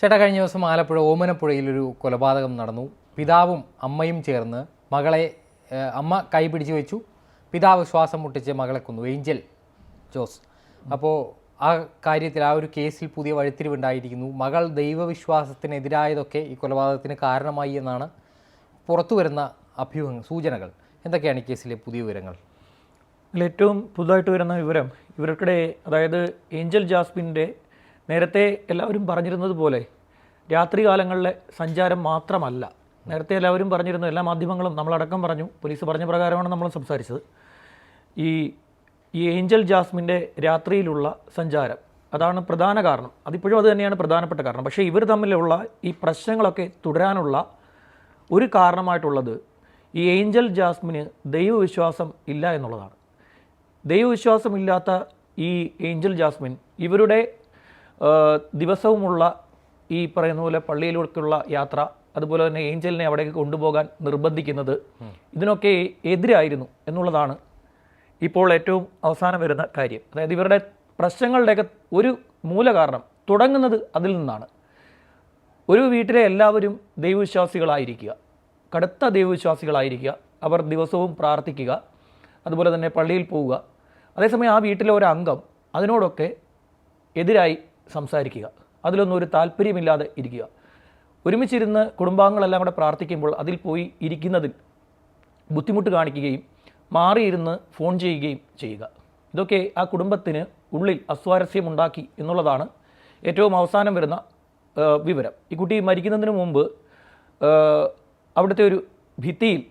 ചേട്ടാ, കഴിഞ്ഞ ദിവസം ആലപ്പുഴ ഓമനപ്പുഴയിലൊരു കൊലപാതകം നടന്നു. പിതാവും അമ്മയും ചേർന്ന് മകളെ അമ്മ കൈ പിടിച്ചു വെച്ചു, പിതാവ് ശ്വാസം മുട്ടിച്ച് മകളെ കൊന്നു, ഏഞ്ചൽ ജോസ്. അപ്പോൾ ആ കാര്യത്തിൽ ആ ഒരു കേസിൽ പുതിയ വഴിത്തിരിവുണ്ടായിരിക്കുന്നു. മകൾ ദൈവവിശ്വാസത്തിനെതിരായതൊക്കെ ഈ കൊലപാതകത്തിന് കാരണമായി എന്നാണ് പുറത്തു വരുന്ന സൂചനകൾ. എന്തൊക്കെയാണ് ഈ കേസിലെ പുതിയ വിവരങ്ങൾ? ഏറ്റവും പുതുതായിട്ട് വരുന്ന വിവരം, ഇവർക്കിടെ അതായത് ഏഞ്ചൽ ജാസ്മിൻ്റെ നേരത്തെ എല്ലാവരും പറഞ്ഞിരുന്നത് പോലെ രാത്രികാലങ്ങളിലെ സഞ്ചാരം മാത്രമല്ല. നേരത്തെ എല്ലാവരും പറഞ്ഞിരുന്നു, എല്ലാ മാധ്യമങ്ങളും നമ്മളടക്കം പറഞ്ഞു, പോലീസ് പറഞ്ഞ പ്രകാരമാണ് നമ്മൾ സംസാരിച്ചത്. ഈ ഏഞ്ചൽ ജാസ്മിൻ്റെ രാത്രിയിലുള്ള സഞ്ചാരം അതാണ് പ്രധാന കാരണം. അതിപ്പോഴും അത് തന്നെയാണ് പ്രധാനപ്പെട്ട കാരണം. പക്ഷേ ഇവർ തമ്മിലുള്ള ഈ പ്രശ്നങ്ങളൊക്കെ തുടരാനുള്ള ഒരു കാരണമായിട്ടുള്ളത് ഈ ഏഞ്ചൽ ജാസ്മിന് ദൈവവിശ്വാസം ഇല്ല എന്നുള്ളതാണ്. ദൈവവിശ്വാസമില്ലാത്ത ഈ ഏഞ്ചൽ ജാസ്മിൻ ഇവരുടെ ദിവസവുമുള്ള ഈ പറയുന്ന പോലെ പള്ളിയിലേക്കുള്ള യാത്ര, അതുപോലെ തന്നെ ഏഞ്ചലിനെ അവിടേക്ക് കൊണ്ടുപോകാൻ നിർബന്ധിക്കുന്നത്, ഇതിനൊക്കെ എതിരായിരുന്നു എന്നുള്ളതാണ് ഇപ്പോൾ ഏറ്റവും അവസാനം വരുന്ന കാര്യം. അതായത് ഇവരുടെ പ്രശ്നങ്ങളുടെയൊക്കെ ഒരു മൂല കാരണം തുടങ്ങുന്നത് അതിൽ നിന്നാണ്. ഒരു വീട്ടിലെ എല്ലാവരും ദൈവവിശ്വാസികളായിരിക്കുക, കടുത്ത ദൈവവിശ്വാസികളായിരിക്കുക, അവർ ദിവസവും പ്രാർത്ഥിക്കുക, അതുപോലെ തന്നെ പള്ളിയിൽ പോവുക. അതേസമയം ആ വീട്ടിലെ ഒരു അംഗം അതിനോടൊക്കെ എതിരായി സംസാരിക്കുക, അതിലൊന്നും ഒരു താല്പര്യമില്ലാതെ ഇരിക്കുക. ഒരുമിച്ചിരുന്ന് കുടുംബാംഗങ്ങളെല്ലാം കൂടെ പ്രാർത്ഥിക്കുമ്പോൾ അതിൽ പോയി ഇരിക്കുന്നതിൽ ബുദ്ധിമുട്ട് കാണിക്കുകയും മാറിയിരുന്ന് ഫോൺ ചെയ്യുകയും ചെയ്യുക. ഇതൊക്കെ ആ കുടുംബത്തിന് ഉള്ളിൽ അസ്വാരസ്യമുണ്ടാക്കി എന്നുള്ളതാണ് ഏറ്റവും അവസാനം വരുന്ന വിവരം. ഈ കുട്ടി മരിക്കുന്നതിന് മുമ്പ് അവിടുത്തെ ഒരു ഭിത്തിയിൽ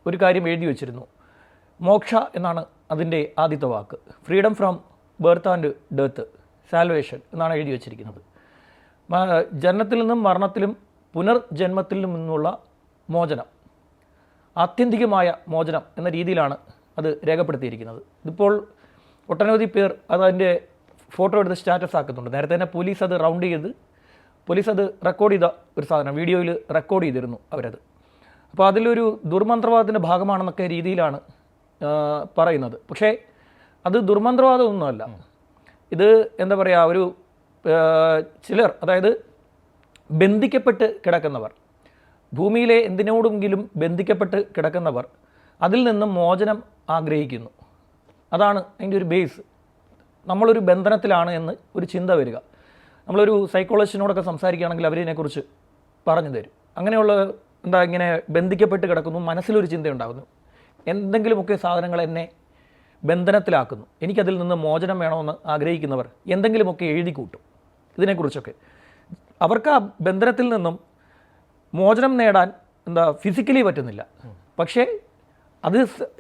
ഒരു കാര്യം എഴുതി വച്ചിരുന്നു. മോക്ഷ എന്നാണ് അതിൻ്റെ ആദ്യത്തെ വാക്ക്. Freedom from birth and death, salvation എന്നാണ് എഴുതി വച്ചിരിക്കുന്നത്. ജനനത്തിൽ നിന്നും മരണത്തിലും പുനർജന്മത്തിൽ നിന്നുള്ള മോചനം, ആത്യന്തികമായ മോചനം എന്ന രീതിയിലാണ് അത് രേഖപ്പെടുത്തിയിരിക്കുന്നത്. ഇതിപ്പോൾ ഒട്ടനവധി പേർ അതിൻ്റെ ഫോട്ടോ എടുത്ത് സ്റ്റാറ്റസ് ആക്കുന്നുണ്ട്. നേരത്തെ തന്നെ പോലീസ് അത് റൗണ്ട് ചെയ്ത് പോലീസ് അത് റെക്കോർഡ് ചെയ്ത ഒരു സാധനം വീഡിയോയിൽ റെക്കോർഡ് ചെയ്തിരുന്നു അവരത്. അപ്പോൾ അതിലൊരു ദുർമന്ത്രവാദത്തിൻ്റെ ഭാഗമാണെന്നൊക്കെ രീതിയിലാണ് പറയുന്നത്. പക്ഷേ അത് ദുർമന്ത്രവാദമൊന്നുമല്ല. ഇത് എന്താ പറയുക, ഒരു ചിലർ, അതായത് ബന്ധിക്കപ്പെട്ട് കിടക്കുന്നവർ, ഭൂമിയിലെ എന്തിനോടെങ്കിലും ബന്ധിക്കപ്പെട്ട് കിടക്കുന്നവർ അതിൽ നിന്നും മോചനം ആഗ്രഹിക്കുന്നു. അതാണ് അതിൻ്റെ ഒരു ബേസ്. നമ്മളൊരു ബന്ധനത്തിലാണ് എന്ന് ഒരു ചിന്ത വരിക. നമ്മളൊരു സൈക്കോളജിസ്റ്റിനോടൊക്കെ സംസാരിക്കുകയാണെങ്കിൽ അവരിതിനെക്കുറിച്ച് പറഞ്ഞു തരും. അങ്ങനെയുള്ള ഇങ്ങനെ ബന്ധിക്കപ്പെട്ട് കിടക്കുന്നു, മനസ്സിലൊരു ചിന്തയുണ്ടാകുന്നു, എന്തെങ്കിലുമൊക്കെ സാധനങ്ങൾ എന്നെ ബന്ധനത്തിലാക്കുന്നു, എനിക്കതിൽ നിന്ന് മോചനം വേണമെന്ന് ആഗ്രഹിക്കുന്നവർ എന്തെങ്കിലുമൊക്കെ എഴുതി കൂട്ടും ഇതിനെക്കുറിച്ചൊക്കെ. അവർക്ക് ആ ബന്ധനത്തിൽ നിന്നും മോചനം നേടാൻ ഫിസിക്കലി പറ്റുന്നില്ല, പക്ഷേ അത്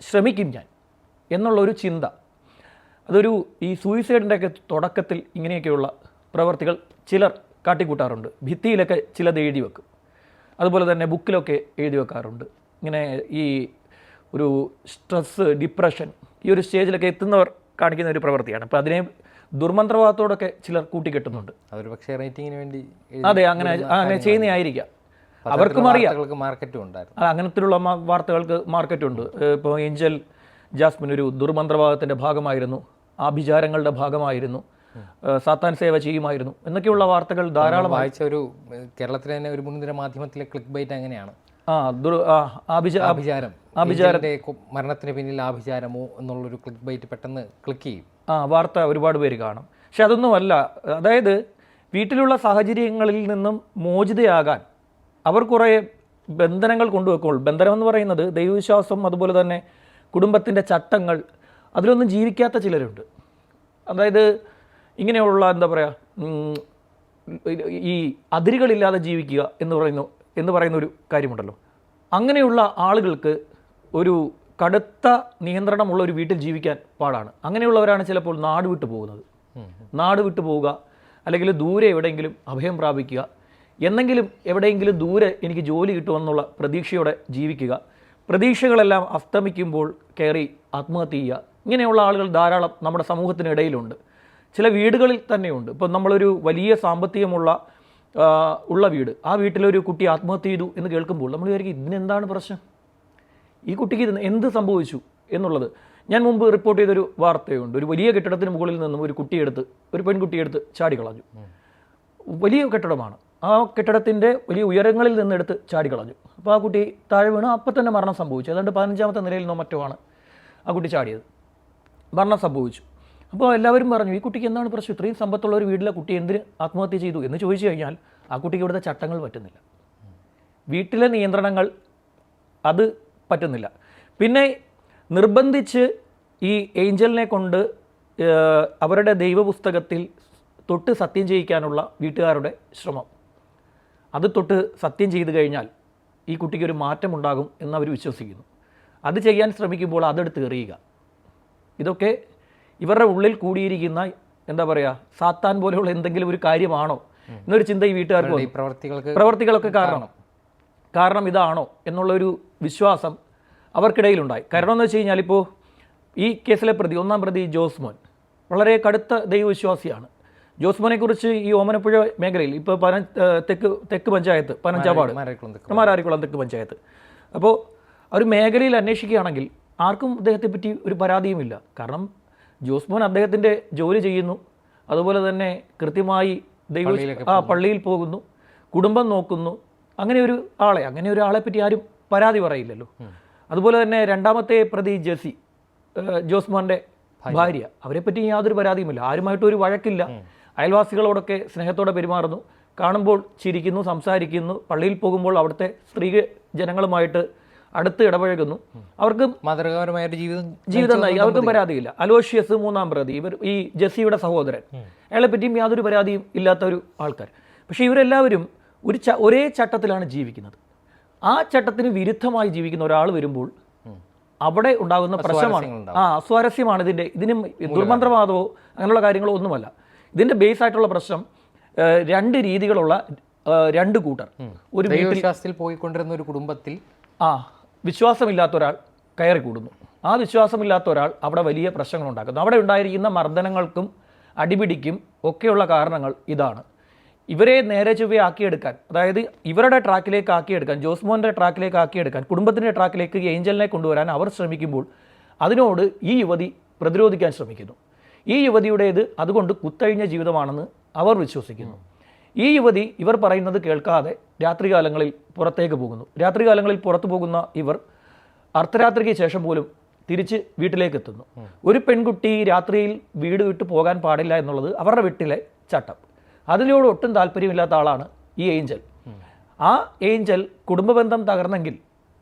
ശ്രമിക്കും ഞാൻ എന്നുള്ളൊരു ചിന്ത. അതൊരു ഈ സൂയിസൈഡിൻ്റെയൊക്കെ തുടക്കത്തിൽ ഇങ്ങനെയൊക്കെയുള്ള പ്രവർത്തികൾ ചിലർ കാട്ടിക്കൂട്ടാറുണ്ട്. ഭിത്തിയിലൊക്കെ ചിലത് എഴുതി വെക്കും, അതുപോലെ തന്നെ ബുക്കിലൊക്കെ എഴുതി വെക്കാറുണ്ട്. ഇങ്ങനെ ഈ ഒരു സ്ട്രെസ്സ്, ഡിപ്രഷൻ, ഈ ഒരു സ്റ്റേജിലൊക്കെ എത്തുന്നവർ കാണിക്കുന്ന ഒരു പ്രവൃത്തിയാണ്. അപ്പോൾ അതിനെ ദുർമന്ത്രവാദത്തോടൊക്കെ ചിലർ കൂട്ടിക്കെട്ടുന്നുണ്ട്. അതൊരു പക്ഷേ റേറ്റിങ്ങിന് വേണ്ടി, അതെ, അങ്ങനെ ചെയ്യുന്നതായിരിക്കാം. അവർക്കും അറിയാം മാർക്കറ്റും ഉണ്ടായിരുന്നു, അങ്ങനത്തിലുള്ള വാർത്തകൾക്ക് മാർക്കറ്റുണ്ട്. ഇപ്പോൾ ഏഞ്ചൽ ജാസ്മിൻ ഒരു ദുർമന്ത്രവാദത്തിൻ്റെ ഭാഗമായിരുന്നു, ആഭിചാരങ്ങളുടെ ഭാഗമായിരുന്നു, സാത്താൻ സേവ ചെയ്യുമായിരുന്നു എന്നൊക്കെയുള്ള വാർത്തകൾ ധാരാളം വായിച്ച ഒരു കേരളത്തിലെ തന്നെ ഒരു മുൻനിര മാധ്യമത്തിലെ ക്ലിക്ക് ബൈറ്റ് അങ്ങനെയാണ്. മരണത്തിന് പിന്നിൽ ആഭിചാരമോ എന്നുള്ളൊരു ക്ലിക്ക് ബൈറ്റ് പെട്ടെന്ന് ക്ലിക്ക് ചെയ്യും. വാർത്ത ഒരുപാട് പേര് കാണും. പക്ഷെ അതൊന്നുമല്ല. അതായത് വീട്ടിലുള്ള സാഹചര്യങ്ങളിൽ നിന്നും മോചിതയാകാൻ അവർ കുറേ ബന്ധനങ്ങൾ കൊണ്ടുവെക്കുള്ളൂ. ബന്ധനം എന്ന് പറയുന്നത് ദൈവവിശ്വാസം, അതുപോലെ തന്നെ കുടുംബത്തിൻ്റെ ചട്ടങ്ങൾ, അതിലൊന്നും ജീവിക്കാത്ത ചിലരുണ്ട്. അതായത് ഇങ്ങനെയുള്ള എന്താ പറയുക, ഈ അതിരുകളില്ലാതെ ജീവിക്കുക എന്ന് പറയുന്ന ഒരു കാര്യമുണ്ടല്ലോ. അങ്ങനെയുള്ള ആളുകൾക്ക് ഒരു കടുത്ത നിയന്ത്രണമുള്ള ഒരു വീട്ടിൽ ജീവിക്കാൻ പാടാണ്. അങ്ങനെയുള്ളവരാണ് ചിലപ്പോൾ നാട് വിട്ടു പോകുന്നത്. നാട് വിട്ടു പോവുക, അല്ലെങ്കിൽ ദൂരെ എവിടെയെങ്കിലും അഭയം പ്രാപിക്കുക, എന്നെങ്കിലും എവിടെയെങ്കിലും ദൂരെ എനിക്ക് ജോലി കിട്ടുമെന്നുള്ള പ്രതീക്ഷയോടെ ജീവിക്കുക. പ്രതീക്ഷകളെല്ലാം അസ്തമിക്കുമ്പോൾ കയറി ആത്മഹത്യ ചെയ്യുക. ഇങ്ങനെയുള്ള ആളുകൾ ധാരാളം നമ്മുടെ സമൂഹത്തിനിടയിലുണ്ട്. ചില വീടുകളിൽ തന്നെയുണ്ട്. ഇപ്പം നമ്മളൊരു വലിയ സാമ്പത്തികമുള്ള വീട്, ആ വീട്ടിലൊരു കുട്ടി ആത്മഹത്യ ചെയ്തു എന്ന് കേൾക്കുമ്പോൾ നമ്മൾ വിചാരിക്കും, ഇതിനെന്താണ് പ്രശ്നം, ഈ കുട്ടിക്ക് എന്ത് സംഭവിച്ചു എന്നുള്ളത്. ഞാൻ മുമ്പ് റിപ്പോർട്ട് ചെയ്തൊരു വാർത്തയുണ്ട്. ഒരു വലിയ കെട്ടിടത്തിന് മുകളിൽ നിന്നും ഒരു പെൺകുട്ടിയെടുത്ത് ചാടിക്കളഞ്ഞു. വലിയ കെട്ടിടമാണ്. ആ കെട്ടിടത്തിൻ്റെ വലിയ ഉയരങ്ങളിൽ നിന്നെടുത്ത് ചാടിക്കളഞ്ഞു. അപ്പോൾ ആ കുട്ടി താഴെ വീണ് അപ്പം തന്നെ മരണം സംഭവിച്ചു. ഏതാണ്ട് 15ാമത്തെ നിലയിൽ നിന്നോ മറ്റോ ആണ് ആ കുട്ടി ചാടിയത്. മരണം സംഭവിച്ചു. അപ്പോൾ എല്ലാവരും പറഞ്ഞു, ഈ കുട്ടിക്ക് എന്താണ് പ്രശ്നം, ഇത്രയും സമ്പത്തുള്ള ഒരു വീട്ടിലെ കുട്ടി എന്തിന് ആത്മഹത്യ ചെയ്തു എന്ന് ചോദിച്ചു കഴിഞ്ഞാൽ ആ കുട്ടിക്ക് ഇവിടുത്തെ ചട്ടങ്ങൾ പറ്റുന്നില്ല, വീട്ടിലെ നിയന്ത്രണങ്ങൾ അത് പറ്റുന്നില്ല. പിന്നെ നിർബന്ധിച്ച് ഈ ഏഞ്ചലിനെ കൊണ്ട് അവരുടെ ദൈവപുസ്തകത്തിൽ തൊട്ട് സത്യം ചെയ്യിക്കാനുള്ള വീട്ടുകാരുടെ ശ്രമം, അത് തൊട്ട് സത്യം ചെയ്തു കഴിഞ്ഞാൽ ഈ കുട്ടിക്കൊരു മാറ്റമുണ്ടാകും എന്നവർ വിശ്വസിക്കുന്നു. അത് ചെയ്യാൻ ശ്രമിക്കുമ്പോൾ അതെടുത്ത് എറിയുക. ഇതൊക്കെ ഇവരുടെ ഉള്ളിൽ കൂടിയിരിക്കുന്ന എന്താ പറയുക, സാത്താൻ പോലെയുള്ള എന്തെങ്കിലും ഒരു കാര്യമാണോ എന്നൊരു ചിന്ത ഈ വീട്ടുകാർക്ക് പ്രവർത്തികളൊക്കെ കാരണം ഇതാണോ എന്നുള്ളൊരു വിശ്വാസം അവർക്കിടയിലുണ്ടായി. കാരണം എന്ന് വെച്ച് കഴിഞ്ഞാൽ ഇപ്പോൾ ഈ കേസിലെ പ്രതി, ഒന്നാം പ്രതി ജോസ്മോൻ വളരെ കടുത്ത ദൈവവിശ്വാസിയാണ്. ജോസ്മോനെക്കുറിച്ച് ഈ ഓമനപ്പുഴ മേഖലയിൽ ഇപ്പോൾ തെക്ക് പഞ്ചായത്ത്, പനഞ്ചാപാട്, മാരാരിക്കുളം തെക്ക് പഞ്ചായത്ത്, അപ്പോൾ ഒരു മേഖലയിൽ അന്വേഷിക്കുകയാണെങ്കിൽ ആർക്കും അദ്ദേഹത്തെപ്പറ്റി ഒരു പരാതിയുമില്ല. കാരണം ജോസ്മോൻ അദ്ദേഹത്തിൻ്റെ ജോലി ചെയ്യുന്നു, അതുപോലെ തന്നെ കൃത്യമായി പള്ളിയിൽ പോകുന്നു, കുടുംബം നോക്കുന്നു. അങ്ങനെ ഒരു ആളെ പറ്റി ആരും പരാതി പറയില്ലല്ലോ. അതുപോലെ തന്നെ രണ്ടാമത്തെ പ്രതി ജെസി, ജോസ്മോൻ്റെ ഭാര്യ, അവരെപ്പറ്റി യാതൊരു പരാതിയുമില്ല, ആരുമായിട്ടും ഒരു വഴക്കില്ല, അയൽവാസികളോടൊക്കെ സ്നേഹത്തോടെ പെരുമാറുന്നു, കാണുമ്പോൾ ചിരിക്കുന്നു, സംസാരിക്കുന്നു, പള്ളിയിൽ പോകുമ്പോൾ അവിടുത്തെ സ്ത്രീ ജനങ്ങളുമായിട്ട് അടുത്ത് ഇടപഴകുന്നു. അവർക്ക് മാതൃകാപരമായ ജീവിതം നയിക്കും, അവർക്കും പരാതിയില്ല. അലോഷ്യസ് മൂന്നാം പ്രതി, ഇവർ ഈ ജെസ്സിയുടെ സഹോദരൻ, അയാളെ പറ്റിയും യാതൊരു പരാതിയും ഇല്ലാത്ത ഒരു ആൾക്കാർ. പക്ഷേ ഇവരെല്ലാവരും ഒരേ ചട്ടത്തിലാണ് ജീവിക്കുന്നത്. ആ ചട്ടത്തിന് വിരുദ്ധമായി ജീവിക്കുന്ന ഒരാൾ വരുമ്പോൾ അവിടെ ഉണ്ടാകുന്ന പ്രശ്നമാണ്, അസ്വാരസ്യമാണ് ഇതിന് ദുർമന്ത്രവാദമോ അങ്ങനെയുള്ള കാര്യങ്ങളോ ഒന്നുമല്ല. ഇതിൻ്റെ ബേസ് ആയിട്ടുള്ള പ്രശ്നം രണ്ട് രീതികളുള്ള രണ്ട് കൂട്ടർ ഒരു വിശ്വാസത്തിൽ പോയിക്കൊണ്ടിരുന്ന ഒരു കുടുംബത്തിൽ വിശ്വാസമില്ലാത്ത ഒരാൾ കയറി കൂടുന്നു. ആ വിശ്വാസമില്ലാത്ത ഒരാൾ അവിടെ വലിയ പ്രശ്നങ്ങൾ ഉണ്ടാക്കുന്നു. അവിടെ ഉണ്ടായിരിക്കുന്ന മർദ്ദനങ്ങൾക്കും അടിപിടിക്കും ഒക്കെയുള്ള കാരണങ്ങൾ ഇതാണ്. ഇവരെ നേരെ ചൊവ്വേ ആക്കിയെടുക്കാൻ, അതായത് ഇവരുടെ ട്രാക്കിലേക്ക് ആക്കിയെടുക്കാൻ, ജോസ്മോൻ്റെ ട്രാക്കിലേക്ക് ആക്കിയെടുക്കാൻ, കുടുംബത്തിൻ്റെ ട്രാക്കിലേക്ക് ഏഞ്ചലിനെ കൊണ്ടുവരാൻ അവർ ശ്രമിക്കുമ്പോൾ അതിനോട് ഈ യുവതി പ്രതിരോധിക്കാൻ ശ്രമിക്കുന്നു. ഈ യുവതിയുടേത് അതുകൊണ്ട് കുത്തഴിഞ്ഞ ജീവിതമാണെന്ന് അവർ വിശ്വസിക്കുന്നു. ഈ യുവതി ഇവർ പറയുന്നത് കേൾക്കാതെ രാത്രികാലങ്ങളിൽ പുറത്തേക്ക് പോകുന്നു. രാത്രികാലങ്ങളിൽ പുറത്തു പോകുന്ന ഇവർ അർദ്ധരാത്രിക്ക് ശേഷം പോലും തിരിച്ച് വീട്ടിലേക്ക് എത്തുന്നു. ഒരു പെൺകുട്ടി രാത്രിയിൽ വീട് വിട്ട് പോകാൻ പാടില്ല എന്നുള്ളത് അവരുടെ വീട്ടിലെ ചട്ടം. അതിനോട് ഒട്ടും താല്പര്യമില്ലാത്ത ആളാണ് ഈ ഏഞ്ചൽ. ആ ഏഞ്ചൽ കുടുംബബന്ധം തകർന്നെങ്കിൽ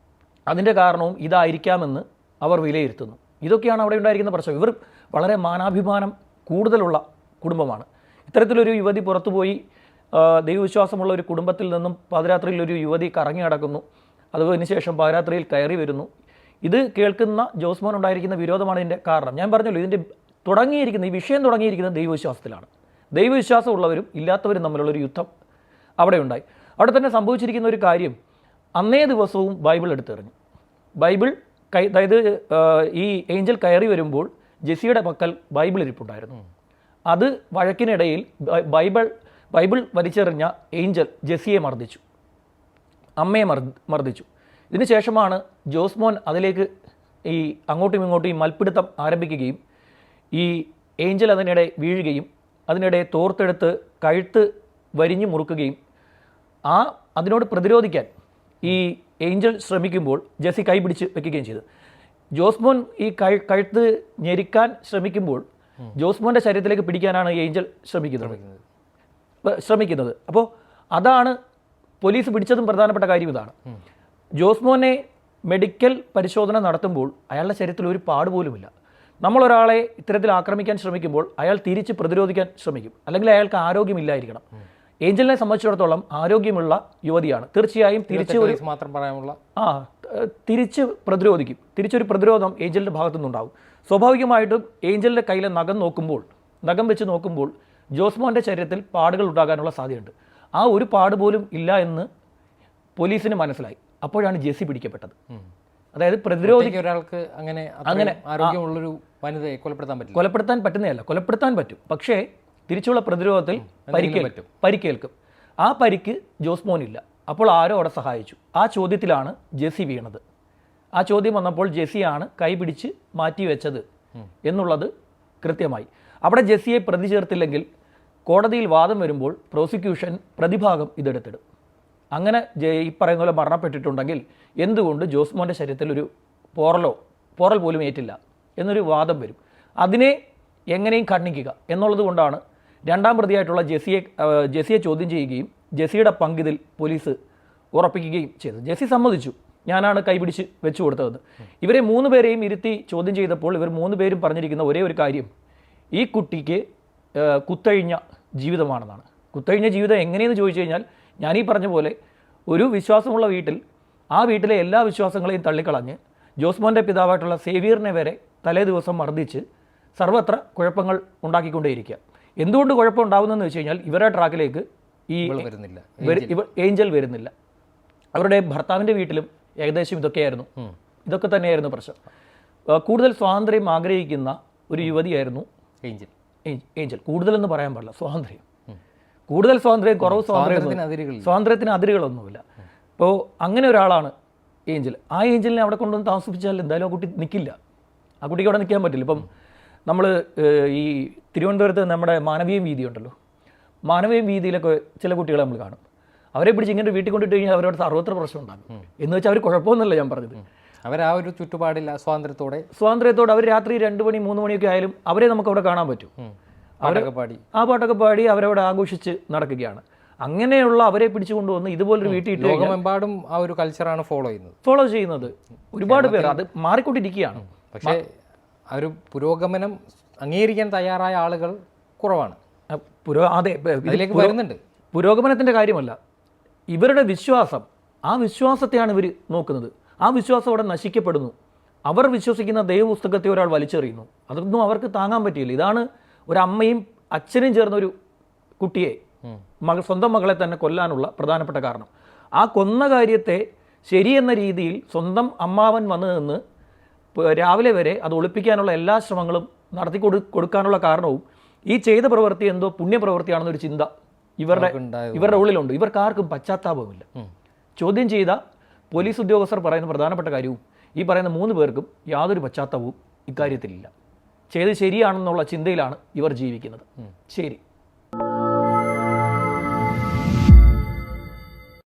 അതിൻ്റെ കാരണവും ഇതായിരിക്കാമെന്ന് അവർ വിലയിരുത്തുന്നു. ഇതൊക്കെയാണ് അവിടെ ഉണ്ടായിരിക്കുന്ന പ്രശ്നം. ഇവർ വളരെ മാനാഭിമാനം കൂടുതലുള്ള കുടുംബമാണ്. ഇത്തരത്തിലൊരു യുവതി പുറത്തുപോയി ദൈവവിശ്വാസമുള്ള ഒരു കുടുംബത്തിൽ നിന്നും പാതിരാത്രിയിൽ ഒരു യുവതി കറങ്ങി നടക്കുന്നു, അതിനുശേഷം പാതിരാത്രിയിൽ കയറി വരുന്നു. ഇത് കേൾക്കുന്ന ജോസ്മോൻ ഉണ്ടായിരിക്കുന്ന വിരോധമാണ് ഇതിൻ്റെ കാരണം. ഞാൻ പറഞ്ഞല്ലോ, ഇതിൻ്റെ ഈ വിഷയം തുടങ്ങിയിരിക്കുന്നത് ദൈവവിശ്വാസത്തിലാണ്. ദൈവവിശ്വാസമുള്ളവരും ഇല്ലാത്തവരും തമ്മിലുള്ളൊരു യുദ്ധം അവിടെ ഉണ്ടായി. അവിടെ തന്നെ സംഭവിച്ചിരിക്കുന്ന ഒരു കാര്യം, അന്നേ ദിവസവും ബൈബിൾ എടുത്തെറിഞ്ഞു. അതായത് ഈ ഏഞ്ചൽ കയറി വരുമ്പോൾ ജെസ്സിയുടെ പക്കൽ ബൈബിൾ ഇരിപ്പുണ്ടായിരുന്നു. അത് വഴക്കിനിടയിൽ ബൈബിൾ വലിച്ചെറിഞ്ഞ ഏഞ്ചൽ ജെസ്സിയെ മർദ്ദിച്ചു, അമ്മയെ മർദ്ദിച്ചു. ഇതിന് ശേഷമാണ് ജോസ്മോൻ അതിലേക്ക് ഈ അങ്ങോട്ടും ഇങ്ങോട്ടും ഈ മൽപ്പിടുത്തം ആരംഭിക്കുകയും ഈ ഏഞ്ചൽ അതിനിടെ വീഴുകയും അതിനിടെ തോർത്തെടുത്ത് കഴുത്ത് വരിഞ്ഞു മുറുക്കുകയും അതിനോട് പ്രതിരോധിക്കാൻ ഈ ഏഞ്ചൽ ശ്രമിക്കുമ്പോൾ ജെസ്സി കൈ പിടിച്ച് വെക്കുകയും ചെയ്തു. ജോസ്മോൻ ഈ കഴുത്ത് ഞെരിക്കാൻ ശ്രമിക്കുമ്പോൾ ജോസ്മോൻ്റെ ശരീരത്തിലേക്ക് പിടിക്കാനാണ് ഏഞ്ചൽ ശ്രമിക്കുന്നത്. അപ്പോൾ അതാണ് പോലീസ് പിടിച്ചതും പ്രധാനപ്പെട്ട കാര്യം ഇതാണ്. ജോസ്മോനെ മെഡിക്കൽ പരിശോധന നടത്തുമ്പോൾ അയാളുടെ ശരീരത്തിൽ ഒരു പാട് പോലുമില്ല. നമ്മളൊരാളെ ഇത്തരത്തിൽ ആക്രമിക്കാൻ ശ്രമിക്കുമ്പോൾ അയാൾ തിരിച്ച് പ്രതിരോധിക്കാൻ ശ്രമിക്കും, അല്ലെങ്കിൽ അയാൾക്ക് ആരോഗ്യമില്ലായിരിക്കണം. ഏഞ്ചലിനെ സംബന്ധിച്ചിടത്തോളം ആരോഗ്യമുള്ള യുവതിയാണ്. തീർച്ചയായും തിരിച്ച് പ്രതിരോധിക്കും. തിരിച്ചൊരു പ്രതിരോധം ഏഞ്ചലിൻ്റെ ഭാഗത്തു നിന്നുണ്ടാകും. സ്വാഭാവികമായിട്ടും ഏഞ്ചലിൻ്റെ കയ്യിലെ നഖം വെച്ച് നോക്കുമ്പോൾ ജോസ്മോൻ്റെ ശരീരത്തിൽ പാടുകൾ ഉണ്ടാകാനുള്ള സാധ്യതയുണ്ട്. ആ ഒരു പാട് പോലും ഇല്ല എന്ന് പോലീസിന് മനസ്സിലായി. അപ്പോഴാണ് ജെസ്സി പിടിക്കപ്പെട്ടത്. അതായത് പ്രതിരോധിക്കാൻ ഒരാൾക്ക് അങ്ങനെ ആരോഗ്യമുള്ളൊരു വനിതയെ കൊലപ്പെടുത്താൻ പറ്റുന്നതല്ല, കൊലപ്പെടുത്താൻ പറ്റും, പക്ഷേ തിരിച്ചുള്ള പ്രതിരോധത്തിൽ പരിക്കേൽക്കും. ആ പരിക്ക് ജോസ്മോനില്ല. അപ്പോൾ ആരോ അവിടെ സഹായിച്ചു. ആ ചോദ്യത്തിലാണ് ജെസ്സി വീണത്. ആ ചോദ്യം വന്നപ്പോൾ ജെസ്സിയാണ് കൈ പിടിച്ച് മാറ്റിവെച്ചത് എന്നുള്ളത് കൃത്യമായി. അവിടെ ജെസ്സിയെ പ്രതി ചേർത്തില്ലെങ്കിൽ കോടതിയിൽ വാദം വരുമ്പോൾ പ്രോസിക്യൂഷൻ പ്രതിഭാഗം ഇതെടുത്തിടും. അങ്ങനെ ഈ പറയുന്ന പോലെ മരണപ്പെട്ടിട്ടുണ്ടെങ്കിൽ എന്തുകൊണ്ട് ജോസ്മോൻ്റെ ശരീരത്തിൽ ഒരു പോറൽ പോലും ഏറ്റില്ല എന്നൊരു വാദം വരും. അതിനെ എങ്ങനെയും ഖണ്ഡിക്കുക എന്നുള്ളത് കൊണ്ടാണ് രണ്ടാം പ്രതിയായിട്ടുള്ള ജെസിയെ ചോദ്യം ചെയ്യുകയും ജെസിയുടെ പങ്കിതിൽ പോലീസ് ഉറപ്പിക്കുകയും ചെയ്തത്. ജെസി സമ്മതിച്ചു, ഞാനാണ് കൈപിടിച്ച് വെച്ചു കൊടുത്തതെന്ന്. ഇവരെ 3 പേരെയും ഇരുത്തി ചോദ്യം ചെയ്തപ്പോൾ ഇവർ 3 പേരും പറഞ്ഞിരിക്കുന്ന ഒരേ ഒരു കാര്യം, ഈ കുട്ടിക്ക് കുത്തഴിഞ്ഞ ജീവിതമാണെന്നാണ്. കുത്തഴിഞ്ഞ ജീവിതം എങ്ങനെയെന്ന് ചോദിച്ചു കഴിഞ്ഞാൽ, ഞാനീ പറഞ്ഞ പോലെ ഒരു വിശ്വാസമുള്ള വീട്ടിൽ ആ വീട്ടിലെ എല്ലാ വിശ്വാസങ്ങളെയും തള്ളിക്കളഞ്ഞ് ജോസ്മോൻ്റെ പിതാവായിട്ടുള്ള സേവിയറിനെ വരെ തലേ ദിവസം മർദ്ദിച്ച് സർവത്ര കുഴപ്പങ്ങൾ ഉണ്ടാക്കിക്കൊണ്ടേയിരിക്കുക. എന്തുകൊണ്ട് കുഴപ്പം ഉണ്ടാകുന്നതെന്ന് വെച്ച് കഴിഞ്ഞാൽ, ഇവരുടെ ട്രാക്കിലേക്ക് ഈ ഏഞ്ചൽ വരുന്നില്ല. അവരുടെ ഭർത്താവിൻ്റെ വീട്ടിലും ഏകദേശം ഇതൊക്കെ തന്നെയായിരുന്നു പ്രശ്നം. കൂടുതൽ സ്വാതന്ത്ര്യം ആഗ്രഹിക്കുന്ന ഒരു യുവതിയായിരുന്നു ഏഞ്ചൽ. കൂടുതലെന്ന് പറയാൻ പാടില്ല, സ്വാതന്ത്ര്യം. കൂടുതൽ സ്വാതന്ത്ര്യം, കുറവ് സ്വാതന്ത്ര്യത്തിന് അതിരുകളൊന്നുമില്ല. ഇപ്പോൾ അങ്ങനെ ഒരാളാണ് ഏഞ്ചൽ. ആ ഏഞ്ചലിനെ അവിടെ കൊണ്ടുവന്ന് താമസിപ്പിച്ചാൽ എന്തായാലും ആ കുട്ടി നിൽക്കില്ല. ആ കുട്ടിക്ക് അവിടെ നിൽക്കാൻ പറ്റില്ല. ഇപ്പം നമ്മൾ ഈ തിരുവനന്തപുരത്ത് നമ്മുടെ മാനവീയം വീതി ഉണ്ടല്ലോ, മാനവീയം വീതിയിലൊക്കെ ചില കുട്ടികളെ നമ്മൾ കാണും. അവരെ പിടിച്ച് ഇങ്ങനെ വീട്ടിൽ കൊണ്ടിട്ട് കഴിഞ്ഞാൽ അവരോട് സർവത്ര പ്രശ്നം ഉണ്ടാകും. എന്ന് വെച്ചാൽ അവർ കുഴപ്പമൊന്നുമല്ല ഞാൻ പറഞ്ഞത്. അവർ ആ ഒരു ചുറ്റുപാടില്ല, സ്വാതന്ത്ര്യത്തോടെ അവർ രാത്രി 2 മണി 3 മണിയൊക്കെ ആയാലും അവരെ നമുക്ക് അവിടെ കാണാൻ പറ്റും. പാട്ടൊക്കെ പാടി അവരവിടെ ആഘോഷിച്ച് നടക്കുകയാണ്. അങ്ങനെയുള്ള അവരെ പിടിച്ചു കൊണ്ടുവന്ന് ഇതുപോലൊരു വീട്ടിൽ ലോകമെമ്പാടും ആ ഒരു കൾച്ചറാണ് ഫോളോ ചെയ്യുന്നത്. ഒരുപാട് പേർ അത് മാറിക്കൊണ്ടിരിക്കുകയാണ്. പക്ഷേ ആ ഒരു പുരോഗമനം അംഗീകരിക്കാൻ തയ്യാറായ ആളുകൾ കുറവാണ്. അതിലേക്ക് വരുന്നുണ്ട്. പുരോഗമനത്തിൻ്റെ കാര്യമല്ല, ഇവരുടെ വിശ്വാസം, ആ വിശ്വാസത്തെയാണ് ഇവർ നോക്കുന്നത്. ആ വിശ്വാസം അവിടെ നശിക്കപ്പെടുന്നു. അവർ വിശ്വസിക്കുന്ന ദൈവപുസ്തകത്തെ ഒരാൾ വലിച്ചെറിയുന്നു. അതൊന്നും അവർക്ക് താങ്ങാൻ പറ്റിയില്ല. ഇതാണ് ഒരമ്മയും അച്ഛനും ചേർന്നൊരു കുട്ടിയെ, സ്വന്തം മകളെ തന്നെ കൊല്ലാനുള്ള പ്രധാനപ്പെട്ട കാരണം. ആ കൊന്ന കാര്യത്തെ ശരിയെന്ന രീതിയിൽ സ്വന്തം അമ്മാവൻ വന്നു നിന്ന് രാവിലെ വരെ അത് ഒളിപ്പിക്കാനുള്ള എല്ലാ ശ്രമങ്ങളും നടത്തി കൊടുക്കാനുള്ള കാരണവും ഈ ചെയ്ത പ്രവൃത്തി എന്തോ പുണ്യപ്രവൃത്തിയാണെന്നൊരു ചിന്ത ഇവരുടെ ഉള്ളിലുണ്ട്. ഇവർക്കാർക്കും പശ്ചാത്താപമില്ല. ചോദ്യം ചെയ്ത പോലീസ് ഉദ്യോഗസ്ഥർ പറയുന്ന പ്രധാനപ്പെട്ട കാര്യവും ഈ പറയുന്ന 3 പേർക്കും യാതൊരു പശ്ചാത്താപവും ഇക്കാര്യത്തിലില്ല. ചെയ്ത് ശരിയാണെന്നുള്ള ചിന്തയിലാണ് ഇവർ ജീവിക്കുന്നത്. ശരി.